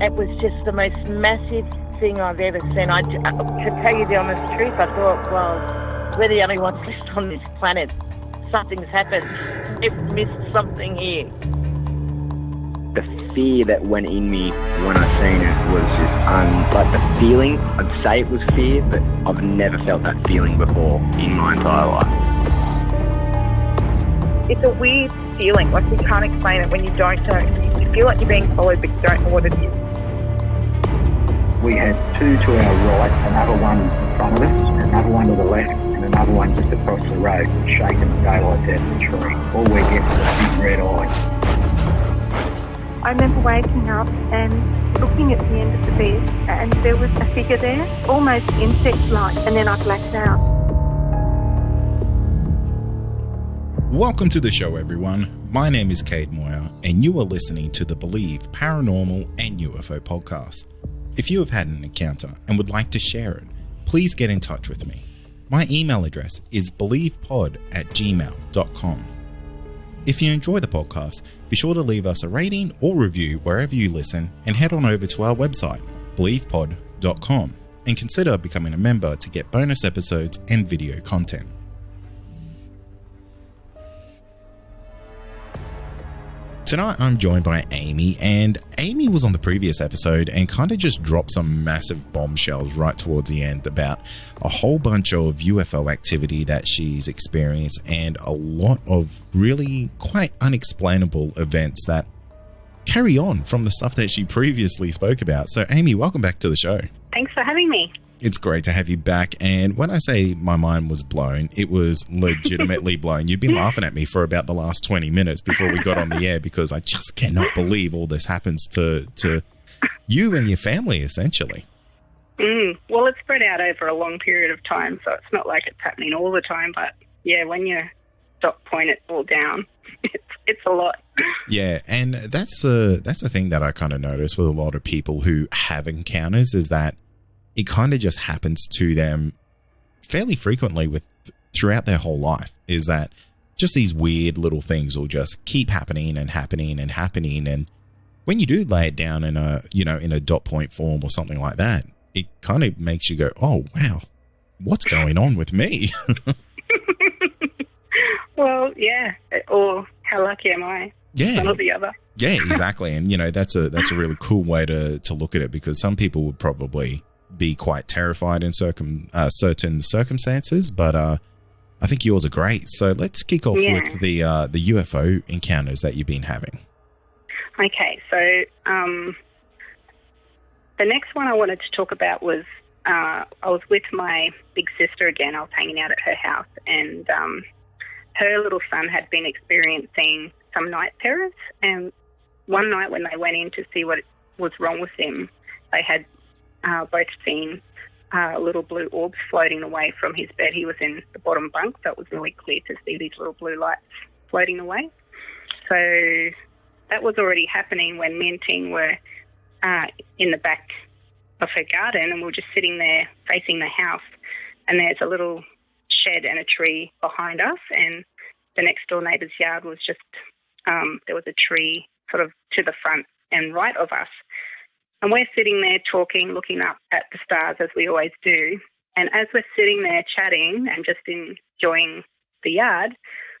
It was just the most massive thing I've ever seen. To tell you the honest truth, I thought, well, we're the only ones left on this planet. Something's happened. It missed something here. The fear that went in me when I seen it was just, like the feeling, I'd say it was fear, but I've never felt that feeling before in my entire life. It's a weird feeling, like you can't explain it when you don't know. You feel like you're being followed, but you don't know what it is. We had two to our right, another one in front of us, another one to the left, and another one just across the road, shaking the daylights out of the tree. All we get was a big red eye. I remember waking up and looking at the end of the bed, and there was a figure there, almost insect-like, and then I blacked out. Welcome to the show, everyone. My name is Cade Moyer, and you are listening to the Believe Paranormal and UFO podcast. If you have had an encounter and would like to share it, please get in touch with me. My email address is believepod@gmail.com. If you enjoy the podcast, be sure to leave us a rating or review wherever you listen, and head on over to our website, believepod.com, and consider becoming a member to get bonus episodes and video content. Tonight I'm joined by Amy, and Amy was on the previous episode and kind of just dropped some massive bombshells right towards the end about a whole bunch of UFO activity that she's experienced and a lot of really quite unexplainable events that carry on from the stuff that she previously spoke about. So Amy, welcome back to the show. Thanks for having me. It's great to have you back, and when I say my mind was blown, it was legitimately blown. You've been laughing at me for about the last 20 minutes before we got on the air because I just cannot believe all this happens to you and your family, essentially. Well, it's spread out over a long period of time, so it's not like it's happening all the time, but yeah, when you point it all down, it's a lot. Yeah, and that's the thing that I kind of notice with a lot of people who have encounters is that it kind of just happens to them fairly frequently throughout their whole life, is that just these weird little things will just keep happening and happening and happening. And when you do lay it down in a dot point form or something like that, it kind of makes you go, oh, wow, what's going on with me? Well, yeah. Or how lucky am I? Yeah. One or the other. Yeah, exactly. And, that's a really cool way to look at it, because some people would probably be quite terrified in certain circumstances, but I think yours are great. So let's kick off with the UFO encounters that you've been having. Okay, so the next one I wanted to talk about was I was with my big sister again. I was hanging out at her house, and her little son had been experiencing some night terrors. And one night when they went in to see what was wrong with him, they had both seen little blue orbs floating away from his bed. He was in the bottom bunk, so it was really clear to see these little blue lights floating away. So that was already happening when me and Ting were in the back of her garden, and we were just sitting there facing the house, and there's a little shed and a tree behind us, and the next door neighbour's yard was just, there was a tree sort of to the front and right of us. And we're sitting there talking, looking up at the stars as we always do. And as we're sitting there chatting and just enjoying the yard,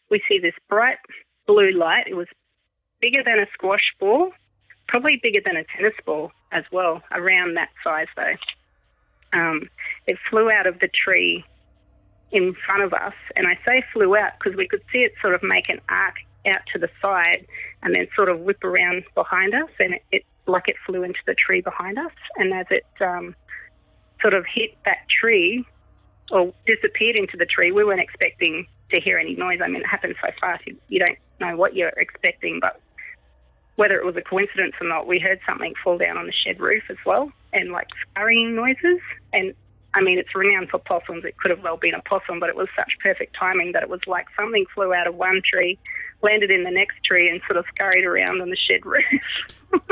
we see this bright blue light. It was bigger than a squash ball, probably bigger than a tennis ball as well, around that size though. It flew out of the tree in front of us. And I say flew out because we could see it sort of make an arc out to the side and then sort of whip around behind us, and it flew into the tree behind us. And as it sort of hit that tree or disappeared into the tree, we weren't expecting to hear any noise. I mean, it happened so fast, you don't know what you're expecting, but whether it was a coincidence or not, we heard something fall down on the shed roof as well, and like scurrying noises. And I mean, it's renowned for possums. It could have well been a possum, but it was such perfect timing that it was like something flew out of one tree, landed in the next tree, and sort of scurried around on the shed roof.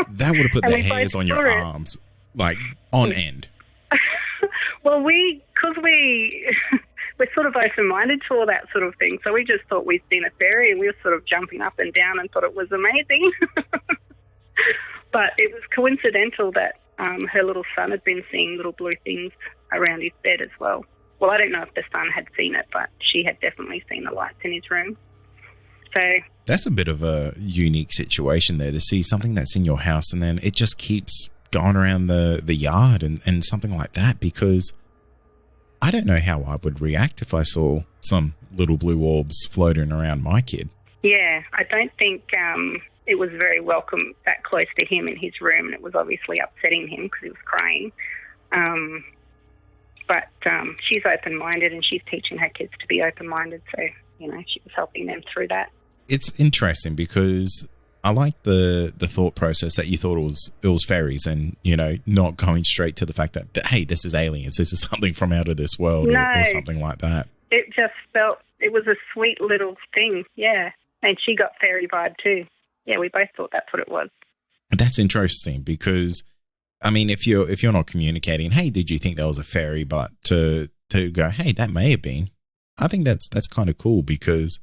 That would have put the hairs on your arms, like, on end. Well, because we're sort of open-minded to all that sort of thing, so we just thought we'd seen a fairy, and we were sort of jumping up and down and thought it was amazing. But it was coincidental that her little son had been seeing little blue things around his bed as well. Well, I don't know if the son had seen it, but she had definitely seen the lights in his room. So that's a bit of a unique situation there, to see something that's in your house and then it just keeps going around the yard and something like that, because I don't know how I would react if I saw some little blue orbs floating around my kid. Yeah, I don't think it was very welcome that close to him in his room, and it was obviously upsetting him because he was crying. But she's open-minded, and she's teaching her kids to be open-minded, so, you know, she was helping them through that. It's interesting because I like the thought process that you thought it was fairies, and, you know, not going straight to the fact that hey, this is aliens, this is something from out of this world, or something like that. It just felt, it was a sweet little thing, yeah. And she got fairy vibe too. Yeah, we both thought that's what it was. That's interesting because, I mean, if you're not communicating, hey, did you think that was a fairy, but to go, hey, that may have been, I think that's kind of cool, because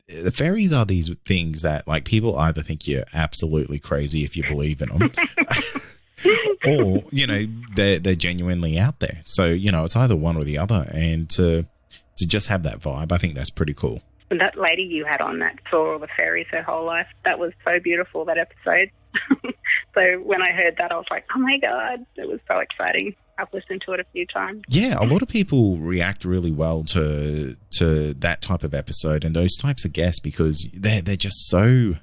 the fairies are these things that, like, people either think you're absolutely crazy if you believe in them, or, you know, they're genuinely out there. So, you know, it's either one or the other, and to just have that vibe, I think that's pretty cool. And that lady you had on that saw all the fairies her whole life, that was so beautiful, that episode. So when I heard that, I was like, oh my God, it was so exciting. I've listened to it a few times. Yeah, a lot of people react really well to that type of episode and those types of guests, because they're just so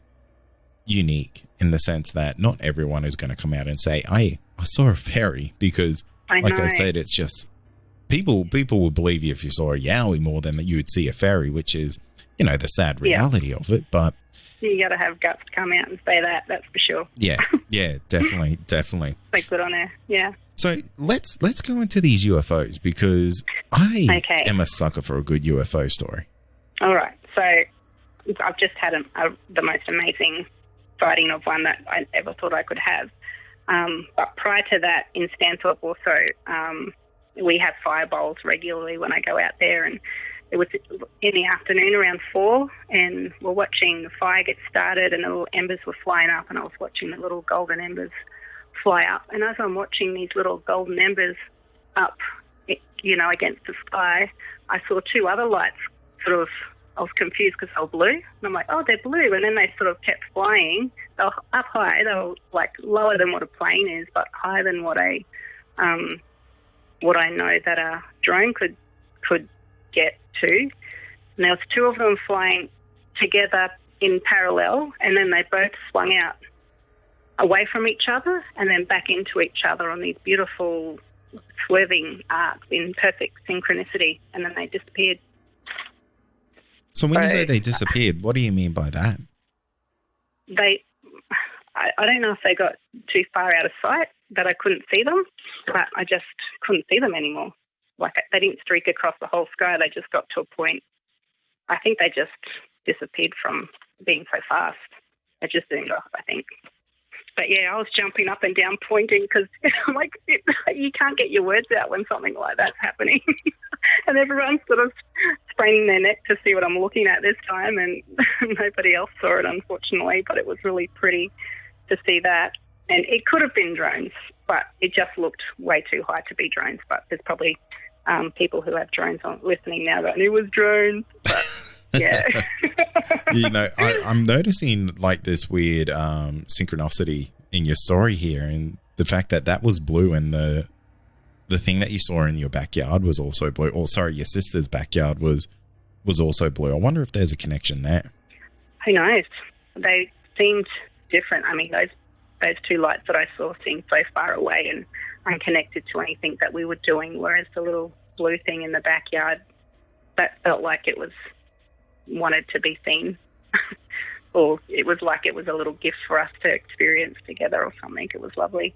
unique in the sense that not everyone is going to come out and say, I saw a fairy, because like I said, it's just people would believe you if you saw a yowie more than that you would see a fairy, which is, you know, the sad reality of it. But you got to have guts to come out and say that, that's for sure. Yeah, definitely. So good on her, yeah. So let's go into these UFOs, because I am a sucker for a good UFO story. All right. So I've just had the most amazing sighting of one that I ever thought I could have. But prior to that, in Stanthorpe also, we have fire bowls regularly when I go out there, and it was in the afternoon around 4, and we're watching the fire get started, and the little embers were flying up, and I was watching the little golden embers fly up. And as I'm watching these little golden embers up, you know, against the sky, I saw 2 other lights sort of, I was confused because they were blue. And I'm like, oh, they're blue. And then they sort of kept flying. They were up high. They were like lower than what a plane is, but higher than what I know that a drone could get to. And there was 2 of them flying together in parallel, and then they both swung out away from each other and then back into each other on these beautiful swerving arcs in perfect synchronicity, and then they disappeared. So when you say they disappeared, what do you mean by that? I don't know if they got too far out of sight that I couldn't see them, but I just couldn't see them anymore. Like, they didn't streak across the whole sky. They just got to a point. I think they just disappeared from being so fast. They just zoomed off, I think. But yeah, I was jumping up and down pointing because I'm like, you can't get your words out when something like that's happening. And everyone's sort of spraining their neck to see what I'm looking at this time, and nobody else saw it, unfortunately, but it was really pretty to see that. And it could have been drones, but it just looked way too high to be drones. But there's probably people who have drones on listening now going, it was drones. But yeah. You know, I'm noticing like this weird synchronicity in your story here, and the fact that was blue, and the thing that you saw in your backyard was also blue. Or sorry, your sister's backyard was also blue. I wonder if there's a connection there. Who knows? They seemed different. I mean, those 2 lights that I saw seemed so far away and unconnected to anything that we were doing, whereas the little blue thing in the backyard, that felt like it was wanted to be seen. Or it was like it was a little gift for us to experience together or something. It was lovely.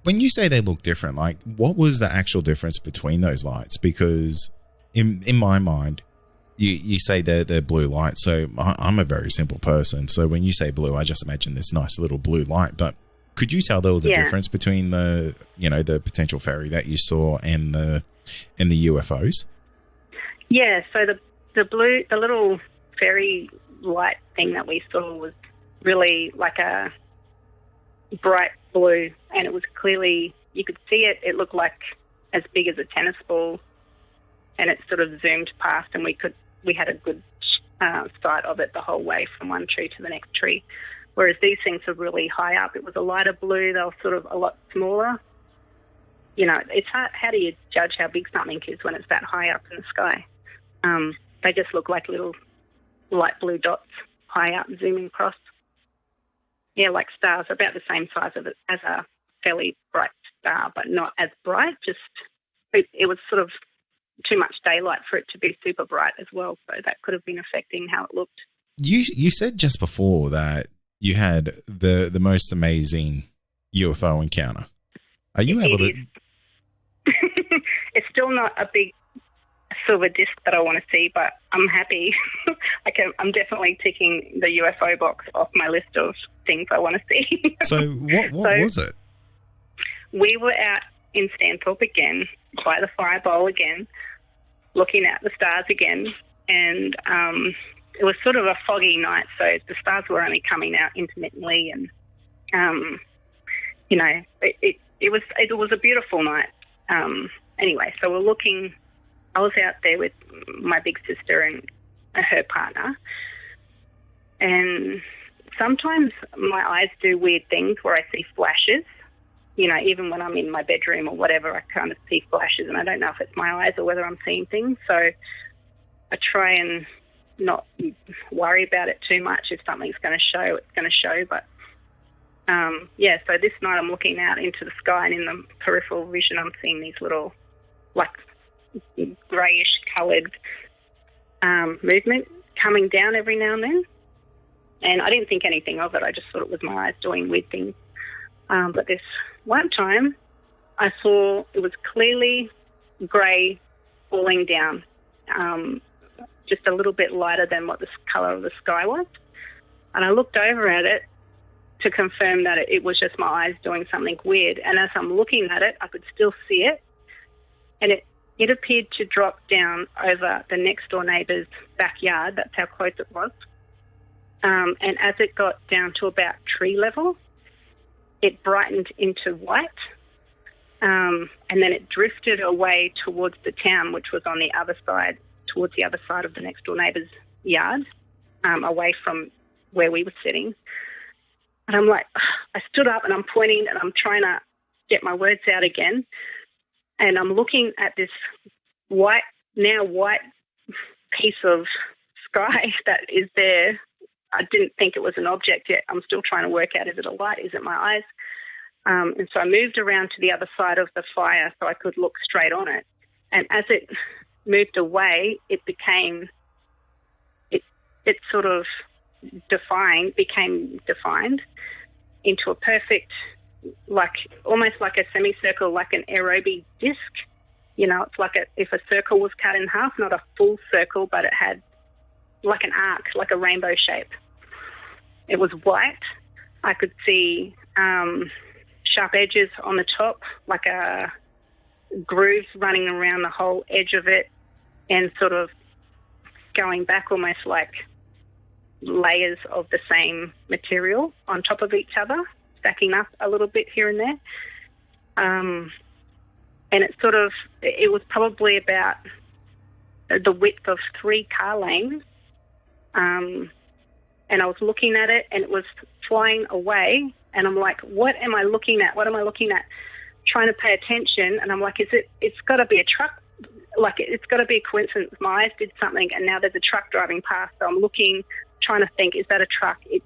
When you say they look different, like, what was the actual difference between those lights? Because in my mind, you say they're blue lights, so I'm a very simple person. So when you say blue, I just imagine this nice little blue light. But could you tell there was a difference between the potential fairy that you saw and the UFOs? Yeah. So the little fairy light thing that we saw was really like bright blue, and it was clearly, you could see it. It looked like as big as a tennis ball, and it sort of zoomed past, and we had a good sight of it the whole way from one tree to the next tree. Whereas these things are really high up. It was a lighter blue. They were sort of a lot smaller. You know, it's hard. How do you judge how big something is when it's that high up in the sky? They just look like little light blue dots high up, zooming across. Yeah, like stars, about the same size of it as a fairly bright star, but not as bright. Just it was sort of too much daylight for it to be super bright as well, so that could have been affecting how it looked. You said just before that you had the most amazing UFO encounter. Are you able to? It's still not a big silver disc that I want to see, but I'm happy. I'm definitely ticking the UFO box off my list of things I want to see. So what was it? We were out in Stanthorpe again, by the fire bowl again, looking at the stars again, and it was sort of a foggy night, so the stars were only coming out intermittently, and you know, it was a beautiful night. Anyway, so we're looking. I was out there with my big sister and her partner, and sometimes my eyes do weird things where I see flashes. You know, even when I'm in my bedroom or whatever, I kind of see flashes, and I don't know if it's my eyes or whether I'm seeing things. So I try and not worry about it too much. If something's going to show, it's going to show. But yeah, so this night I'm looking out into the sky, and in the peripheral vision I'm seeing these little, like, greyish coloured movement coming down every now and then. And I didn't think anything of it. I just thought it was my eyes doing weird things. But this one time I saw it was clearly grey falling down, just a little bit lighter than what the colour of the sky was. And I looked over at it to confirm that it was just my eyes doing something weird. And as I'm looking at it, I could still see it. And it appeared to drop down over the next door neighbour's backyard. That's how close it was. And as it got down to about tree level, it brightened into white, and then it drifted away towards the town, which was on the other side, towards the other side of the next door neighbour's yard, away from where we were sitting. And I'm like, I stood up and I'm pointing and I'm trying to get my words out again, and I'm looking at this white piece of sky that is there. I didn't think it was an object yet. I'm still trying to work out, is it a light? Is it my eyes? And so I moved around to the other side of the fire so I could look straight on it. And as it moved away, it sort of became defined into a perfect, like almost like a semicircle, like an aerobie disc. You know, it's like if a circle was cut in half, not a full circle, but it had like an arc, like a rainbow shape. It was white. I could see sharp edges on the top, like a grooves running around the whole edge of it, and sort of going back almost like layers of the same material on top of each other, stacking up a little bit here and there. And it was probably about the width of 3 car lanes. And I was looking at it, and it was flying away, and I'm like, what am I looking at? What am I looking at? Trying to pay attention, and I'm like, it's got to be a truck. Like, it's got to be a coincidence. My eyes did something, and now there's a truck driving past. So I'm looking, trying to think, is that a truck? It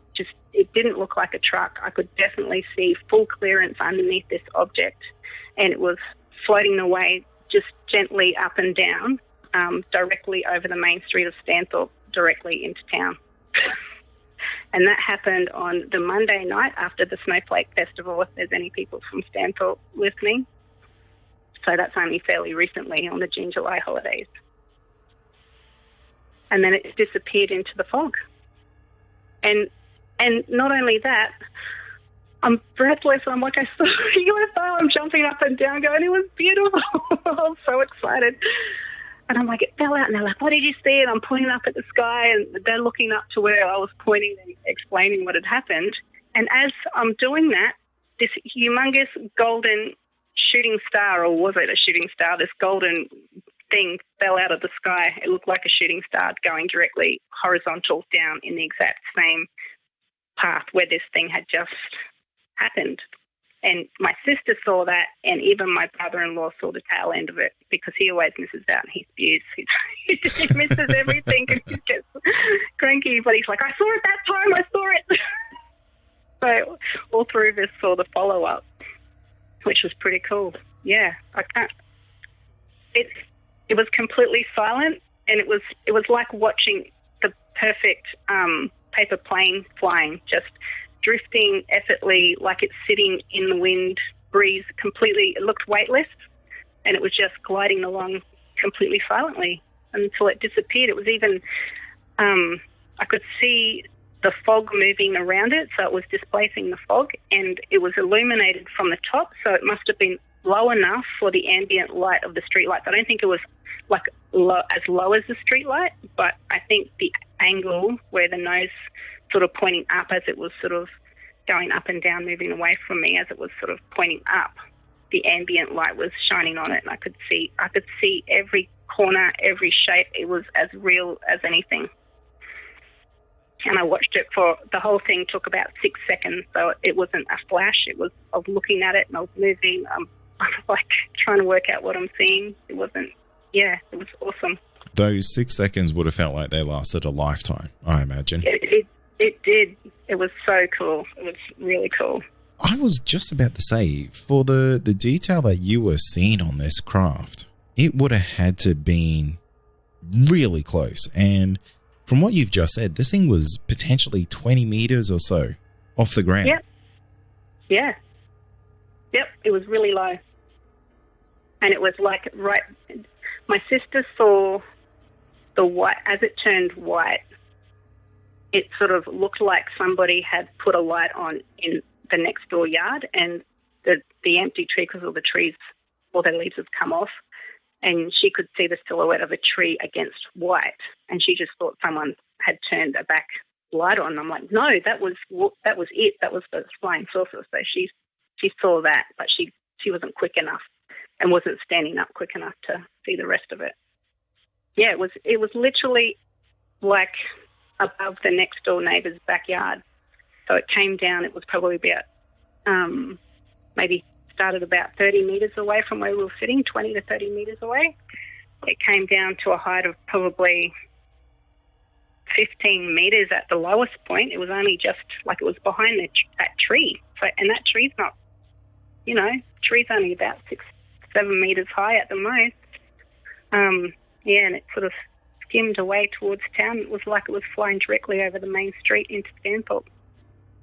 didn't look like a truck. I could definitely see full clearance underneath this object, and it was floating away just gently up and down, directly over the main street of Stanthorpe, directly into town. And that happened on the Monday night after the Snowflake Festival, if there's any people from Stanthorpe listening. So that's only fairly recently on the June, July holidays. And then it disappeared into the fog. And not only that, I'm breathless. I'm like, I saw a UFO. I'm jumping up and down going, it was beautiful. I was so excited. And I'm like, it fell out. And they're like, what did you see? And I'm pointing up at the sky, and they're looking up to where I was pointing and explaining what had happened. And as I'm doing that, this humongous golden shooting star, or was it a shooting star? This golden thing fell out of the sky. It looked like a shooting star going directly horizontal down in the exact same path where this thing had just happened. And my sister saw that, and even my brother-in-law saw the tail end of it, because he always misses out and he spews. He misses everything and he gets cranky. But he's like, I saw it that time, I saw it. So all three of us saw the follow-up, which was pretty cool. Yeah, I can't. It was completely silent, and it was like watching the perfect paper plane flying, just drifting effortlessly, like it's sitting in the wind breeze completely. It looked weightless, and it was just gliding along completely silently until it disappeared. It was even, I could see the fog moving around it, so it was displacing the fog, and it was illuminated from the top, so it must have been low enough for the ambient light of the street lights. I don't think it was like as low as the street light, but I think the angle where the nose sort of pointing up as it was sort of going up and down, moving away from me as it was sort of pointing up, the ambient light was shining on it, and I could see every corner, every shape. It was as real as anything. And I watched it for, the whole thing took about 6 seconds, so it wasn't a flash. I was looking at it and I was moving. I was like trying to work out what I'm seeing. It was awesome. Those 6 seconds would have felt like they lasted a lifetime, I imagine. It did. It was so cool. It was really cool. I was just about to say, for the detail that you were seeing on this craft, it would have had to been really close. And from what you've just said, this thing was potentially 20 meters or so off the ground. Yep. Yeah. Yep. It was really low. And it was like right. My sister saw the white, as it turned white, it sort of looked like somebody had put a light on in the next door yard, and the empty tree, because all the trees, all their leaves have come off, and she could see the silhouette of a tree against white, and she just thought someone had turned a back light on. I'm like, no, that was it. That was the flying saucer. So she saw that, but she wasn't quick enough and wasn't standing up quick enough to see the rest of it. Yeah, it was literally like above the next door neighbour's backyard. So it came down. It was probably about maybe started about 30 metres away from where we were sitting, 20 to 30 metres away. It came down to a height of probably 15 metres at the lowest point. It was only just like it was behind that tree. So, and that tree's not, tree's only about 6-7 metres high at the most. And it sort of skimmed away towards town. It was like it was flying directly over the main street into Stanthorpe.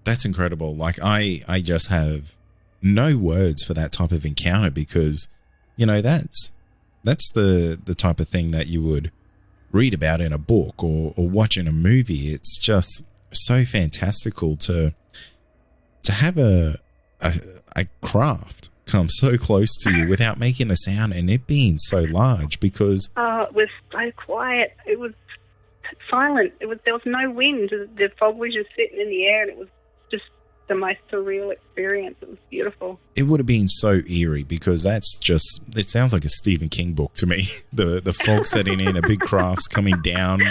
That's incredible. Like, I just have no words for that type of encounter, because, that's the type of thing that you would read about in a book or watch in a movie. It's just so fantastical to have a craft come so close to you without making a sound, and it being so large, because it was so quiet. It was silent. There was no wind. The fog was just sitting in the air, and it was just the most surreal experience. It was beautiful. It would have been so eerie, because it sounds like a Stephen King book to me. The fog setting in, a big craft's coming down.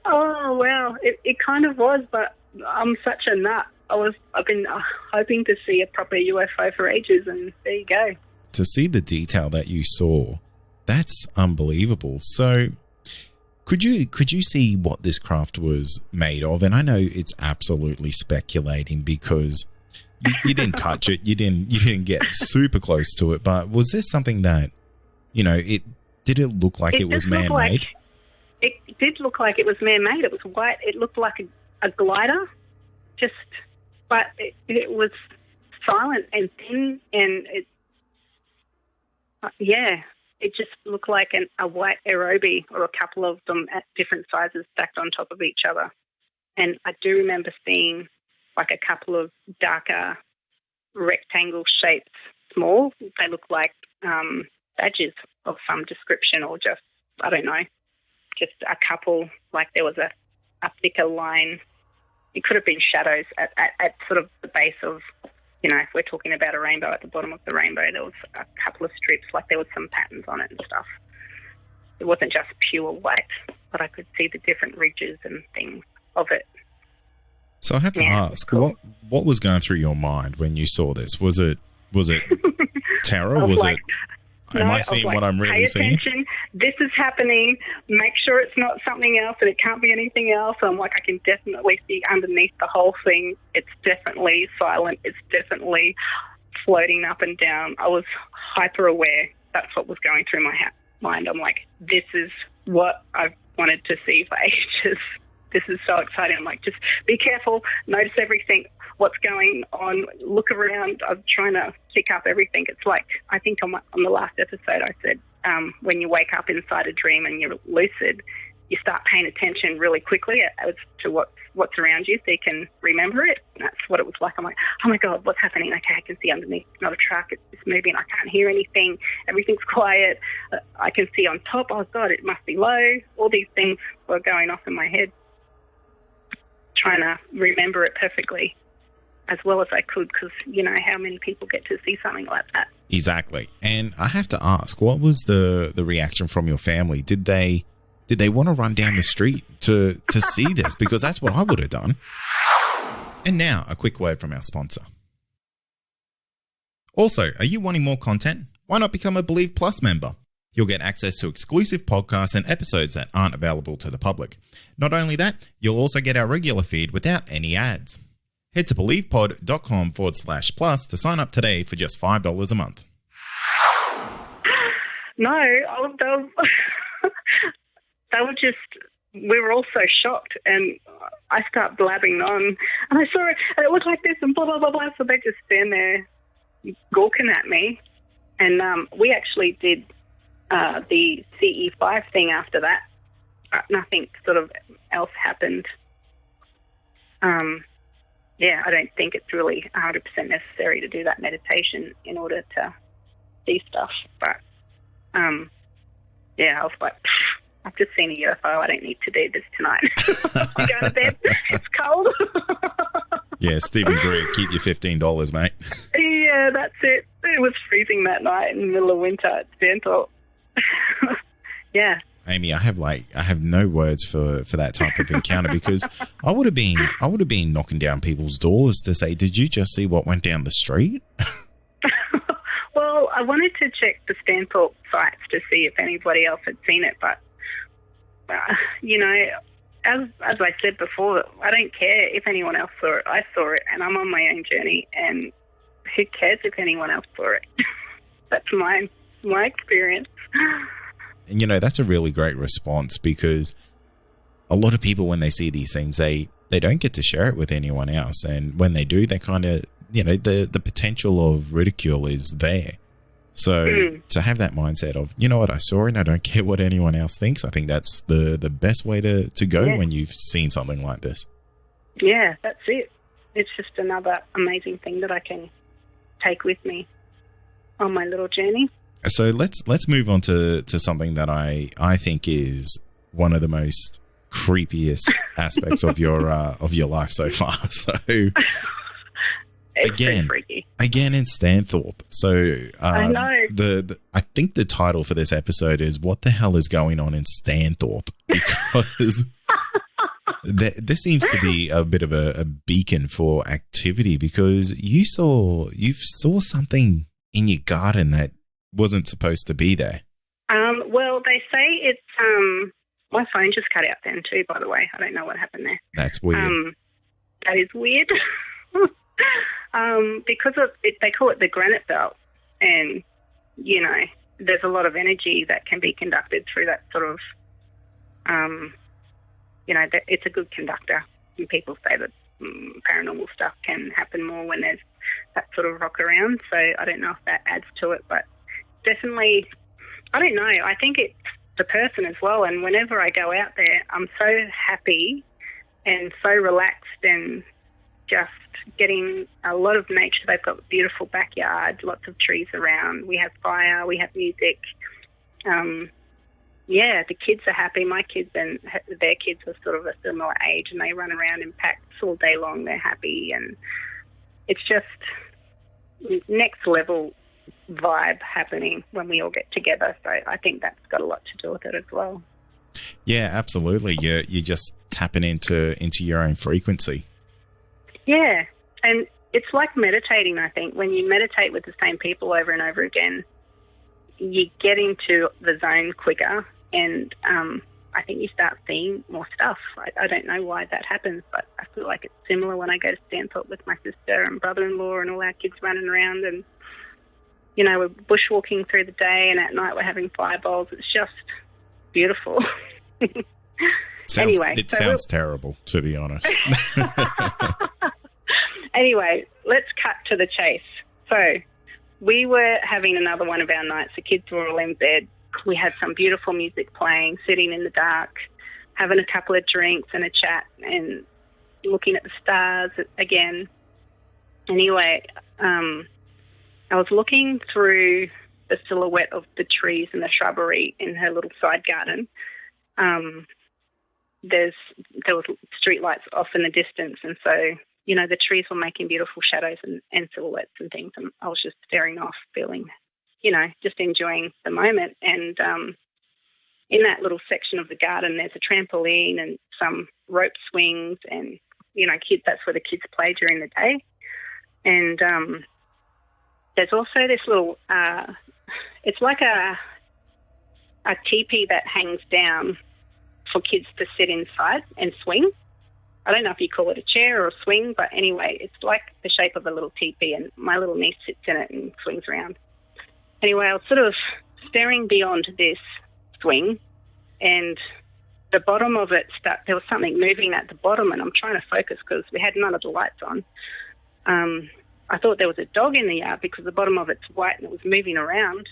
Oh, wow. It kind of was, but I'm such a nut. I've been hoping to see a proper UFO for ages, and there you go. To see the detail that you saw, that's unbelievable. So could you see what this craft was made of? And I know it's absolutely speculating, because you didn't touch it, you didn't get super close to it, but was this something that, did it look like it was man-made? It did look like it was man-made. It was white. It looked like a glider, but it was silent and thin, and it just looked like a white aerobie, or a couple of them at different sizes stacked on top of each other. And I do remember seeing like a couple of darker rectangle shaped small. They look like badges of some description, or just, I don't know, just a couple, like there was a thicker line. It could have been shadows at sort of the base of you know, if we're talking about a rainbow, at the bottom of the rainbow, there was a couple of strips, like there was some patterns on it and stuff. It wasn't just pure white, but I could see the different ridges and things of it. So I have to ask, cool. what was going through your mind when you saw this? Was it terror? Am I seeing what I'm really seeing? Pay attention. This is happening. Make sure it's not something else, and it can't be anything else. I'm like, I can definitely see underneath the whole thing. It's definitely silent. It's definitely floating up and down. I was hyper aware. That's what was going through my mind. I'm like, this is what I've wanted to see for ages. This is so exciting. I'm like, just be careful, notice everything, what's going on, look around. I'm trying to pick up everything. It's like, I think on the last episode I said, when you wake up inside a dream and you're lucid, you start paying attention really quickly as to what's around you so you can remember it. And that's what it was like. I'm like, oh my God, what's happening? Okay, I can see underneath, not a truck, it's moving, I can't hear anything, everything's quiet. I can see on top, oh God, it must be low. All these things were going off in my head, trying to remember it perfectly as well as I could, because you know how many people get to see something like that. Exactly. And I have to ask, what was the reaction from your family? Did they want to run down the street to see this? Because that's what I would have done. And now, a quick word from our sponsor. Also, are you wanting more content? Why not become a Believe Plus member? You'll get access to exclusive podcasts and episodes that aren't available to the public. Not only that, you'll also get our regular feed without any ads. Head to believepod.com/plus to sign up today for just $5 a month. No, they were just, we were all so shocked, and I start blabbing on, and I saw it, and it looked like this, and blah, blah, blah, blah, so they just stand there gawking at me, and we actually did the CE5 thing after that. Nothing sort of else happened. Yeah, I don't think it's really 100% necessary to do that meditation in order to see stuff, but yeah, I was like, I've just seen a UFO. I don't need to do this tonight. I'm going to bed. It's cold. Yeah, Stephen Greer, keep your $15, mate. Yeah, that's it. It was freezing that night in the middle of winter at Stanthorpe. Yeah. Amy, I have no words for that type of encounter, because I would have been knocking down people's doors to say, did you just see what went down the street? Well, I wanted to check the Stanthorpe sites to see if anybody else had seen it, but you know, as I said before, I don't care if anyone else saw it. I saw it, and I'm on my own journey, and who cares if anyone else saw it? That's my experience. And, you know, that's a really great response, because a lot of people, when they see these things, they don't get to share it with anyone else. And when they do, they kind of, you know, the potential of ridicule is there. So to have that mindset of, you know what, I saw it and I don't care what anyone else thinks, I think that's the best way to go when you've seen something like this. Yeah, that's it. It's just another amazing thing that I can take with me on my little journey. So let's move on to something that I think is one of the most creepiest aspects of your life so far. So again in Stanthorpe. So I know. I think the title for this episode is "What the hell is going on in Stanthorpe?" Because there seems to be a bit of a beacon for activity, because you saw something in your garden that wasn't supposed to be there. Well, they say it's my phone just cut out then too, by the way. I don't know what happened there. That's weird. That is weird. Because of it, they call it the granite belt, and you know, there's a lot of energy that can be conducted through that sort of you know, it's a good conductor, and people say that paranormal stuff can happen more when there's that sort of rock around. So I don't know if that adds to it, but definitely, I don't know. I think it's the person as well. And whenever I go out there, I'm so happy and so relaxed, and just getting a lot of nature. They've got a beautiful backyard, lots of trees around. We have fire, we have music. Yeah, the kids are happy. My kids and their kids are sort of a similar age, and they run around in packs all day long. They're happy, and it's just, next level vibe happening when we all get together. So I think that's got a lot to do with it as well. Yeah, absolutely. You're just tapping into your own frequency. Yeah, and it's like meditating, I think. When you meditate with the same people over and over again, you get into the zone quicker, and I think you start seeing more stuff. I don't know why that happens, but I feel like it's similar when I go to Stanthorpe with my sister and brother-in-law and all our kids running around, and, you know, we're bushwalking through the day, and at night we're having fireballs. It's just beautiful. Anyway, it sounds terrible, to be honest. Anyway, let's cut to the chase. So we were having another one of our nights. The kids were all in bed. We had some beautiful music playing, sitting in the dark, having a couple of drinks and a chat and looking at the stars again. Anyway, I was looking through the silhouette of the trees and the shrubbery in her little side garden. There was street lights off in the distance, and so, you know, the trees were making beautiful shadows and silhouettes and things, and I was just staring off, feeling, you know, just enjoying the moment. And in that little section of the garden, there's a trampoline and some rope swings, and, you know, that's where the kids play during the day. And there's also this little, it's like a teepee that hangs down for kids to sit inside and swing. I don't know if you call it a chair or a swing, but anyway, it's like the shape of a little teepee, and my little niece sits in it and swings around. Anyway, I was sort of staring beyond this swing, and the bottom of it, there was something moving at the bottom, and I'm trying to focus because we had none of the lights on. I thought there was a dog in the yard because the bottom of it's white and it was moving around.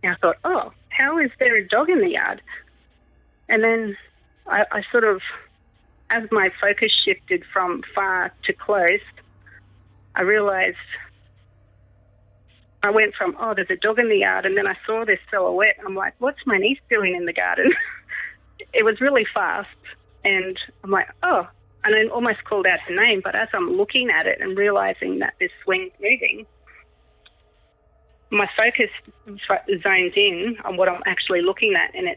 And I thought, oh, how is there a dog in the yard? And then I sort of, as my focus shifted from far to close, I realised I went from, oh, there's a dog in the yard, and then I saw this silhouette. I'm like, what's my niece doing in the garden? It was really fast, and I'm like, oh, and I almost called out her name, but as I'm looking at it and realising that this swing's moving, my focus zones in on what I'm actually looking at, and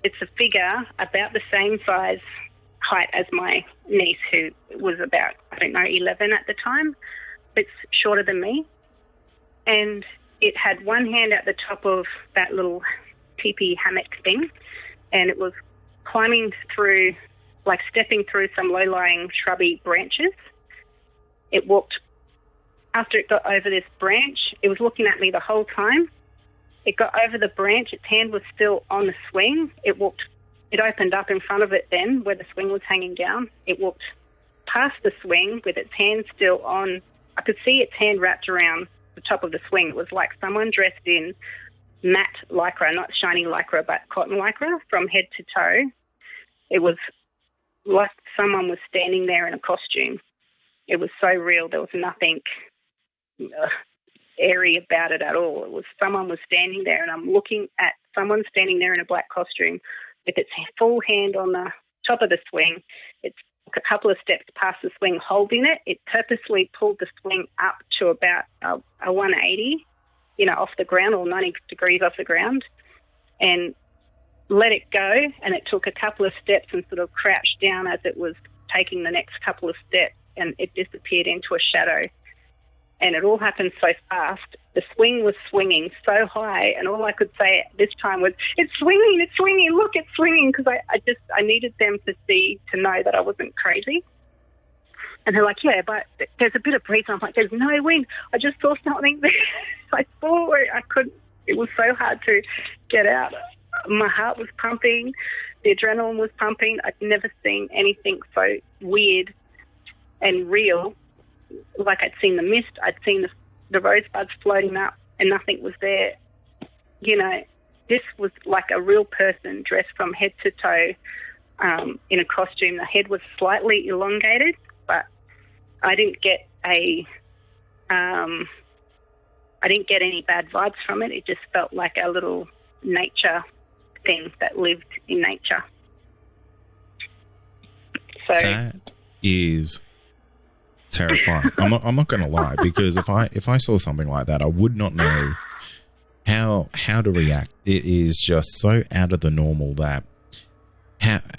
it's a figure about the same size height as my niece, who was about, 11 at the time. It's shorter than me. And it had one hand at the top of that little teepee hammock thing, and it was climbing through, like stepping through some low-lying shrubby branches. It walked, after it got over this branch, it was looking at me the whole time. It got over the branch, its hand was still on the swing. It opened up in front of it then, where the swing was hanging down. It walked past the swing with its hand still on. I could see its hand wrapped around the top of the swing. It was like someone dressed in matte lycra, not shiny lycra, but cotton lycra from head to toe. It was like someone was standing there in a costume. It was so real. There was nothing airy about it at all. It was someone was standing there, and I'm looking at someone standing there in a black costume with its full hand on the top of the swing. It's a couple of steps past the swing holding it. It purposely pulled the swing up to about a 180, off the ground, or 90 degrees off the ground, and let it go. And it took a couple of steps and sort of crouched down as it was taking the next couple of steps, and it disappeared into a shadow. And it all happened so fast. The swing was swinging so high, and all I could say at this time was, it's swinging, look, it's swinging, because I needed them to know that I wasn't crazy. And they're like, yeah, but there's a bit of breeze. I'm like, there's no wind. I just saw something there. I saw it. It was so hard to get out. My heart was pumping. The adrenaline was pumping. I'd never seen anything so weird and real. Like I'd seen the mist, I'd seen the rosebuds floating up, and nothing was there. This was like a real person dressed from head to toe in a costume. The head was slightly elongated, but I didn't get any bad vibes from it. It just felt like a little nature thing that lived in nature. So that is terrifying. I'm not going to lie, because if I saw something like that, I would not know how to react. It is just so out of the normal that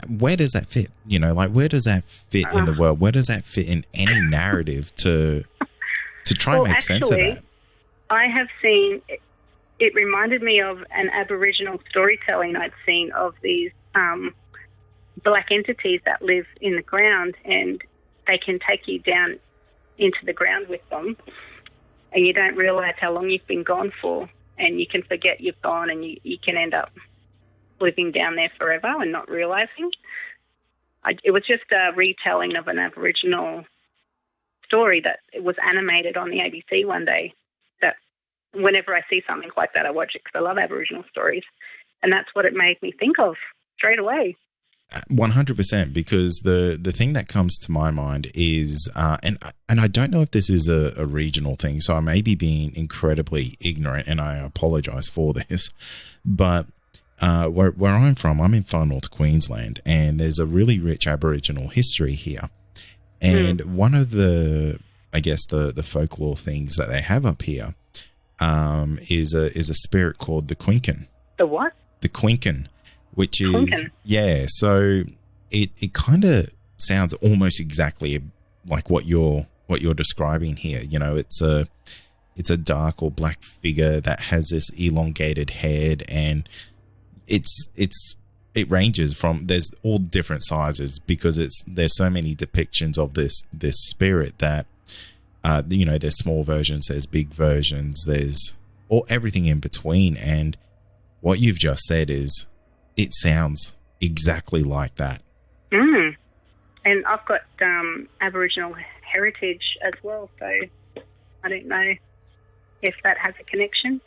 where does that fit? You know, like, where does that fit in the world? Where does that fit in any narrative to try and make sense of that? I have seen, it reminded me of an Aboriginal storytelling I'd seen of these black entities that live in the ground, and they can take you down into the ground with them, and you don't realise how long you've been gone for, and you can forget you've gone, and you can end up living down there forever and not realising. It was just a retelling of an Aboriginal story that it was animated on the ABC one day. That whenever I see something like that, I watch it because I love Aboriginal stories, and that's what it made me think of straight away. 100%, because the thing that comes to my mind is, and I don't know if this is a regional thing, so I may be being incredibly ignorant, and I apologise for this, but where I'm from, I'm in far north Queensland, and there's a really rich Aboriginal history here. And one of the, I guess, the folklore things that they have up here is a spirit called the Quinkin. The what? The Quinkin, which is Quinkin. Yeah. So it kind of sounds almost exactly like what you're describing here. You know, it's a dark or black figure that has this elongated head, and it ranges from, there's all different sizes, because there's so many depictions of this spirit that you know, there's small versions, there's big versions, there's everything in between. And what you've just said is, it sounds exactly like that. And I've got Aboriginal heritage as well, so I don't know if that has a connection.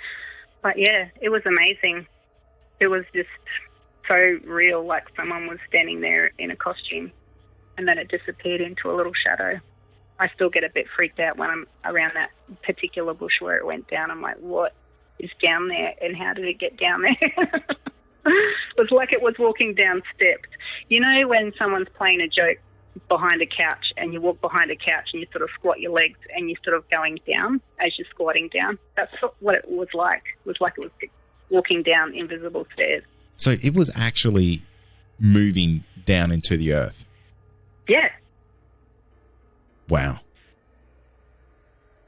But yeah, it was amazing. It was just so real, like someone was standing there in a costume, and then it disappeared into a little shadow. I still get a bit freaked out when I'm around that particular bush where it went down. I'm like, what is down there, and how did it get down there? It was like it was walking down steps. You know when someone's playing a joke behind a couch, and you walk behind a couch and you sort of squat your legs and you're sort of going down as you're squatting down? That's what it was like. It was like it was walking down invisible stairs. So it was actually moving down into the earth? Yeah. Wow.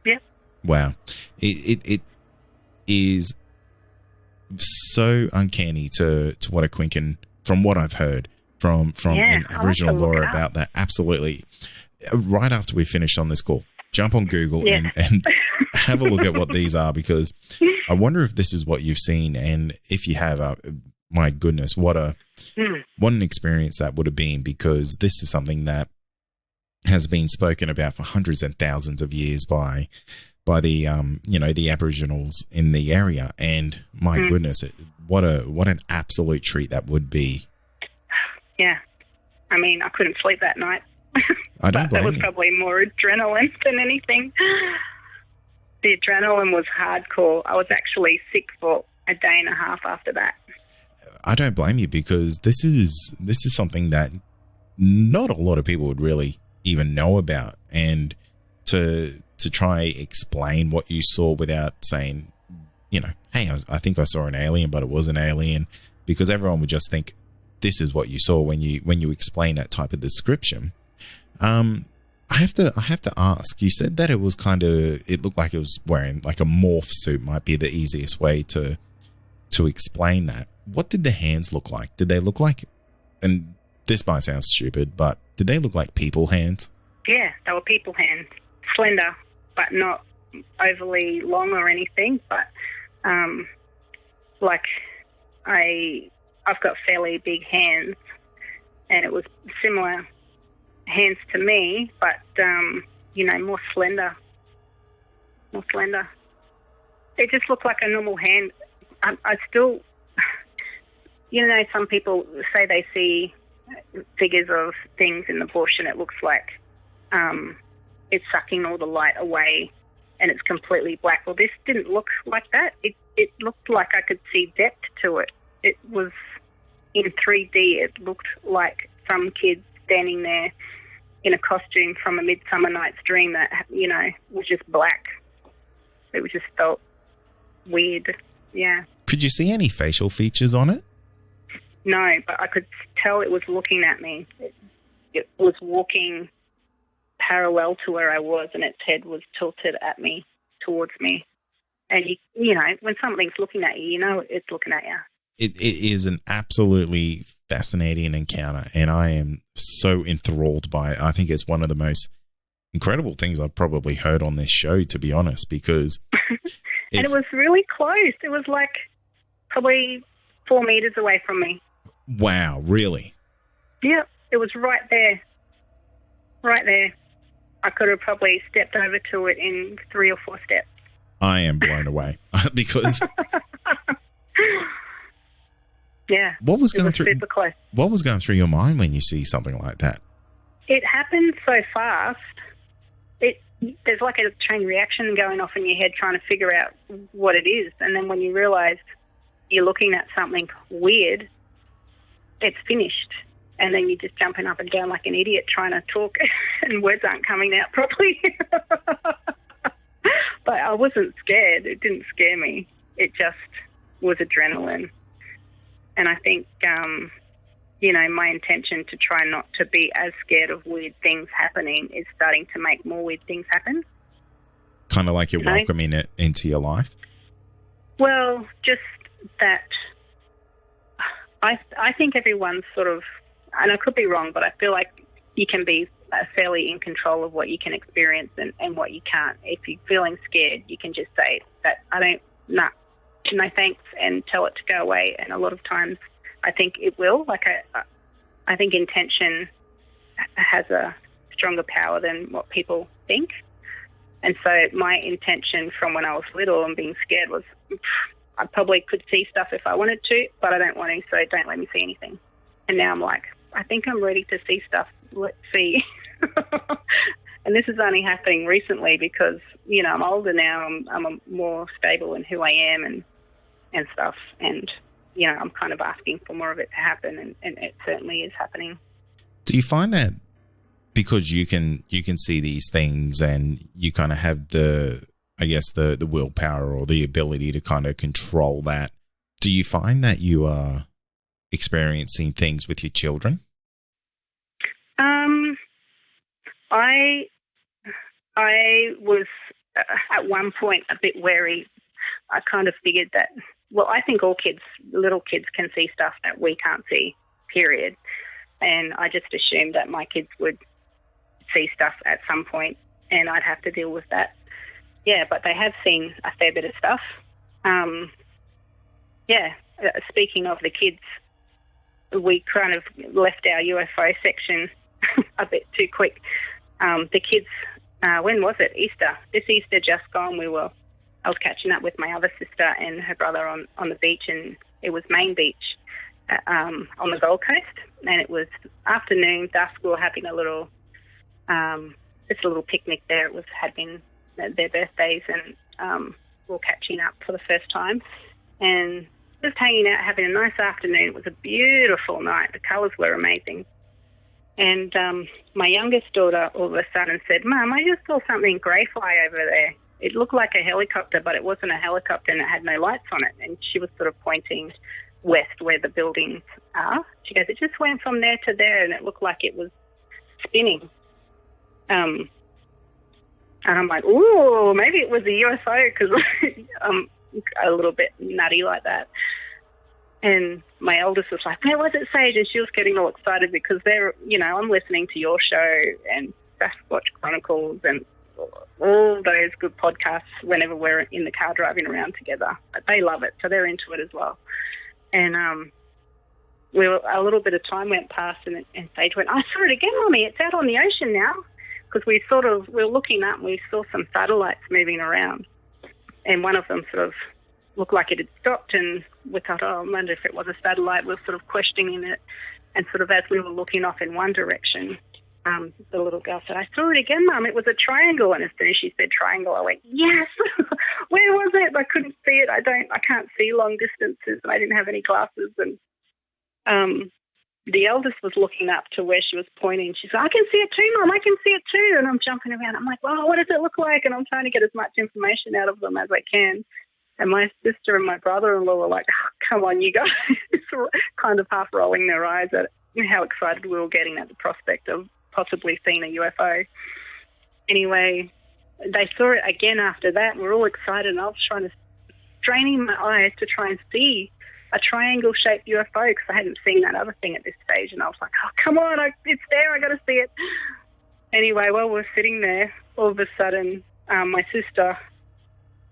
Yeah. Wow. It is so uncanny to what a Quinkin, from what I've heard from Aboriginal lore about that. Absolutely. Right after we finished on this call, jump on Google and have a look at what these are, because I wonder if this is what you've seen, and if you have, my goodness, what an experience that would have been, because this is something that has been spoken about for hundreds and thousands of years by the you know, the Aboriginals in the area, and my goodness, what an absolute treat that would be. Yeah, I mean, I couldn't sleep that night. I don't blame that was you. probably more adrenaline than anything. The adrenaline was hardcore. I was actually sick for a day and a half after that. I don't blame you, because this is something that not a lot of people would really even know about, and to try explain what you saw without saying, you know, hey, I think I saw an alien, but it was an alien, because everyone would just think this is what you saw when you explain that type of description. I have to ask, you said that it was it looked like it was wearing like a morph suit, might be the easiest way to explain that. What did the hands look like? Did they look like, and this might sound stupid, but did they look like people hands? Yeah, they were people hands. Slender, but not overly long or anything. But like I've got fairly big hands, and it was similar hands to me, but you know, more slender. It just looked like a normal hand. I still, you know, some people say they see figures of things in the bush, and it looks like it's sucking all the light away, and it's completely black. Well, this didn't look like that. It looked like I could see depth to it. It was in 3D. It looked like some kids standing there in a costume from A Midsummer Night's Dream that, you know, was just black. It was just felt weird. Yeah. Could you see any facial features on it? No, but I could tell it was looking at me. It was walking parallel to where I was, and its head was tilted at me, towards me. And, you know, when something's looking at you, you know it's looking at you. It is an absolutely fascinating encounter, and I am so enthralled by it. I think it's one of the most incredible things I've probably heard on this show, to be honest, because... And it was really close. It was like probably 4 meters away from me. Wow, really? Yep, it was right there. Right there. I could have probably stepped over to it in 3 or 4 steps. I am blown away because... Yeah. What was going through? Super close. What was going through your mind when you see something like that? It happened so fast. There's like a chain reaction going off in your head trying to figure out what it is. And then when you realise you're looking at something weird, it's finished. And then you're just jumping up and down like an idiot trying to talk and words aren't coming out properly. But I wasn't scared. It didn't scare me. It just was adrenaline. And I think, you know, my intention to try not to be as scared of weird things happening is starting to make more weird things happen. Kind of like you're welcoming it into your life? Well, just that I think everyone's sort of, and I could be wrong, but I feel like you can be fairly in control of what you can experience and what you can't. If you're feeling scared, you can just say that no thanks, and tell it to go away. And a lot of times I think it will. Like I think intention has a stronger power than what people think. And so my intention from when I was little and being scared was I probably could see stuff if I wanted to, but I don't want to, so don't let me see anything. And now I'm like, I think I'm ready to see stuff. Let's see. And this is only happening recently because, you know, I'm older now. I'm more stable in who I am and stuff. And, you know, I'm kind of asking for more of it to happen, and it certainly is happening. Do you find that because you can see these things and you kind of have the willpower or the ability to kind of control that, do you find that you are experiencing things with your children? I was at one point a bit wary. I kind of figured that, well, I think all little kids can see stuff that we can't see, period. And I just assumed that my kids would see stuff at some point and I'd have to deal with that. Yeah, but they have seen a fair bit of stuff. Speaking of the kids, we kind of left our UFO section a bit too quick. The kids, when was it? Easter. This Easter just gone, I was catching up with my other sister and her brother on the beach, and it was Main Beach on the Gold Coast, and it was afternoon, dusk. We were having a little picnic there. Had been their birthdays, and we were catching up for the first time, and just hanging out, having a nice afternoon. It was a beautiful night. The colours were amazing. And my youngest daughter all of a sudden said, "Mum, I just saw something grey fly over there. It looked like a helicopter, but it wasn't a helicopter and it had no lights on it." And she was sort of pointing west where the buildings are. She goes, "It just went from there to there and it looked like it was spinning." And I'm like, ooh, maybe it was a UFO because I'm a little bit nutty like that. And my eldest was like, "Where was it, Sage?" And she was getting all excited because I'm listening to your show and Sasquatch Chronicles and all those good podcasts whenever we're in the car driving around together. They love it, so they're into it as well. And a little bit of time went past, and Sage went, "I saw it again, Mummy. It's out on the ocean now." Because we were looking up and we saw some satellites moving around, and one of them sort of looked like it had stopped, and we thought, oh, I wonder if it was a satellite. We were sort of questioning it, and sort of as we were looking off in one direction, the little girl said, "I saw it again, Mum. It was a triangle." And as soon as she said triangle, I went, "Yes!" Where was it? I couldn't see it. I can't see long distances, and I didn't have any glasses. And the eldest was looking up to where she was pointing. She's like, I can see it too, Mum, I can see it too. And I'm jumping around. I'm like, well, what does it look like? And I'm trying to get as much information out of them as I can. And my sister and my brother-in-law were like, oh, come on, you guys, kind of half rolling their eyes at how excited we were getting at the prospect of possibly seeing a UFO. Anyway, they saw it again after that. We're all excited, and I was straining my eyes to try and see a triangle-shaped UFO because I hadn't seen that other thing at this stage. And I was like, oh, come on, it's there, I got to see it. Anyway, while we're sitting there, all of a sudden, my sister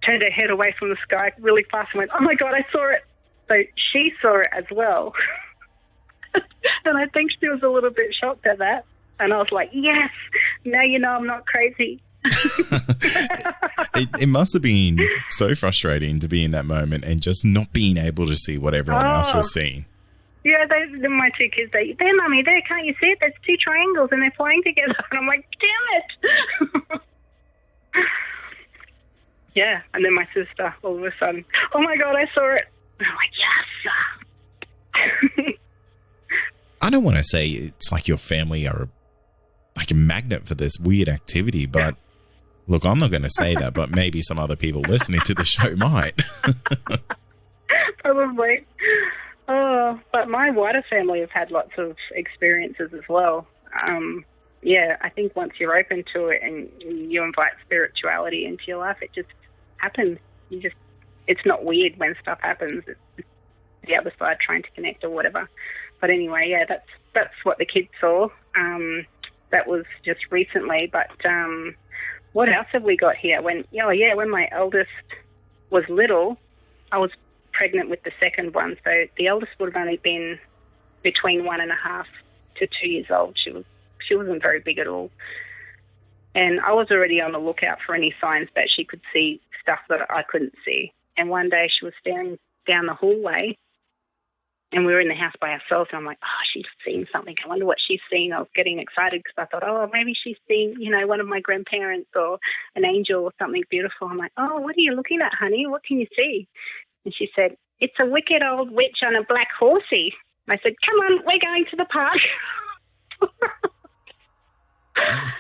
turned her head away from the sky really fast and went, oh, my God, I saw it. So she saw it as well. And I think she was a little bit shocked at that. And I was like, yes, now you know I'm not crazy. It must have been so frustrating to be in that moment and just not being able to see what everyone else was seeing. Yeah, my two kids, there, Mummy, there, can't you see it? There's two triangles and they're flying together. And I'm like, damn it. Yeah, and then my sister, all of a sudden, oh, my God, I saw it. And I'm like, yes. I don't want to say it's like your family are like a magnet for this weird activity, but look, I'm not going to say that, but maybe some other people listening to the show might. Probably. Oh, but my wider family have had lots of experiences as well. Yeah, I think once you're open to it and you invite spirituality into your life, it just happens. It's not weird when stuff happens. It's the other side trying to connect or whatever. But anyway, yeah, that's what the kids saw. That was just recently. But what else have we got here? When my eldest was little, I was pregnant with the second one. So the eldest would have only been between 1.5 to 2 years old. She wasn't very big at all. And I was already on the lookout for any signs that she could see stuff that I couldn't see. And one day she was staring down the hallway, and we were in the house by ourselves, and I'm like, oh, she's seen something. I wonder what she's seen. I was getting excited because I thought, oh, maybe she's seen, one of my grandparents or an angel or something beautiful. I'm like, oh, what are you looking at, honey? What can you see? And she said, it's a wicked old witch on a black horsey. I said, come on, we're going to the park.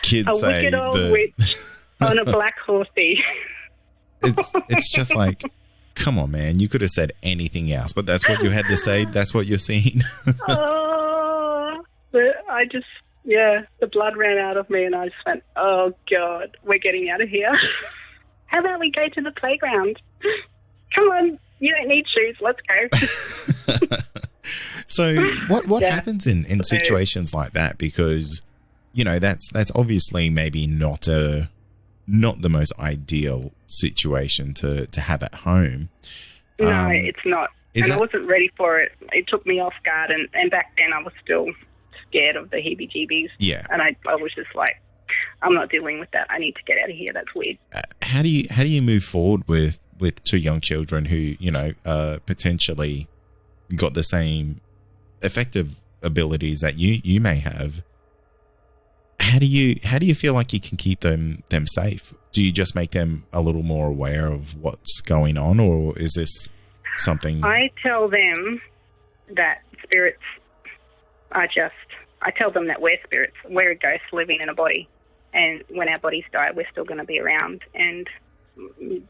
Kids say wicked old witch on a black horsey. It's just like, come on, man. You could have said anything else, but that's what you had to say. That's what you're seeing. The blood ran out of me, and I just went, oh, God, we're getting out of here. How about we go to the playground? Come on, you don't need shoes. Let's go. So what happens in situations like that? Because, that's obviously maybe not the most ideal situation to have at home. No, it's not. I wasn't ready for it. It took me off guard, and back then I was still scared of the heebie-jeebies. Yeah. And I was just like, I'm not dealing with that. I need to get out of here. That's weird. How do you move forward with two young children who, potentially got the same effective abilities that you may have? How do you feel like you can keep them safe? Do you just make them a little more aware of what's going on, or is this something? I tell them that spirits are I tell them that we're spirits. We're a ghost living in a body, and when our bodies die, we're still going to be around. And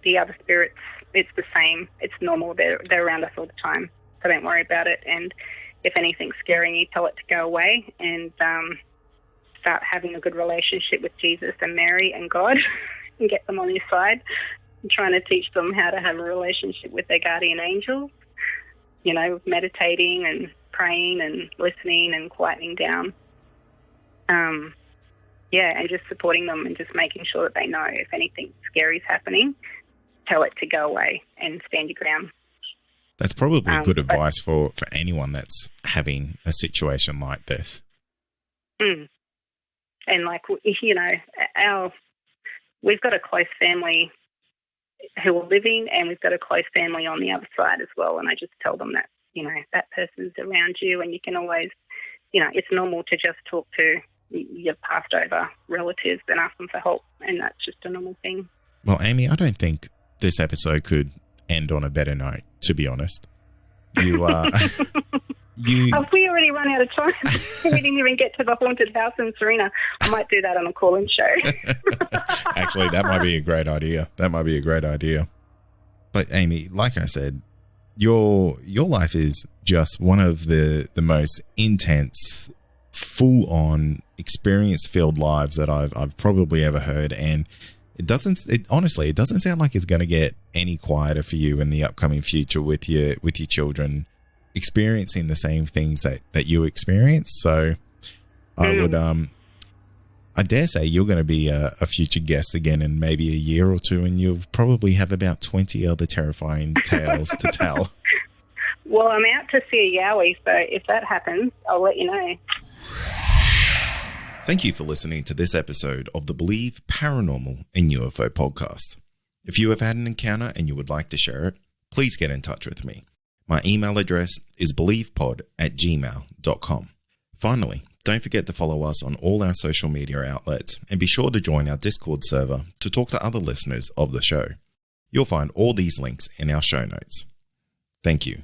the other spirits, it's the same. It's normal. They're around us all the time, so don't worry about it. And if anything's scaring you, tell it to go away, and start having a good relationship with Jesus and Mary and God and get them on your side. I'm trying to teach them how to have a relationship with their guardian angels, meditating and praying and listening and quietening down. And just supporting them and just making sure that they know if anything scary is happening, tell it to go away and stand your ground. That's probably good advice for anyone that's having a situation like this. And we've got a close family who are living, and we've got a close family on the other side as well. And I just tell them that, that person's around you, and you can always, it's normal to just talk to your passed over relatives and ask them for help. And that's just a normal thing. Well, Amy, I don't think this episode could end on a better note, to be honest. You Have we already run out of time? We didn't even get to the haunted house in Serena. I might do that on a call-in show. Actually, that might be a great idea. But Amy, like I said, your life is just one of the most intense, full-on, experience-filled lives that I've probably ever heard, and it doesn't sound like it's going to get any quieter for you in the upcoming future with your children experiencing the same things that you experience. So I dare say you're going to be a future guest again in maybe a year or two, and you'll probably have about 20 other terrifying tales to tell. Well, I'm out to see a yowie, so if that happens, I'll let you know. Thank you for listening to this episode of the Believe Paranormal and UFO podcast. If you have had an encounter and you would like to share it, please get in touch with me. My email address is believepod@gmail.com. Finally, don't forget to follow us on all our social media outlets and be sure to join our Discord server to talk to other listeners of the show. You'll find all these links in our show notes. Thank you.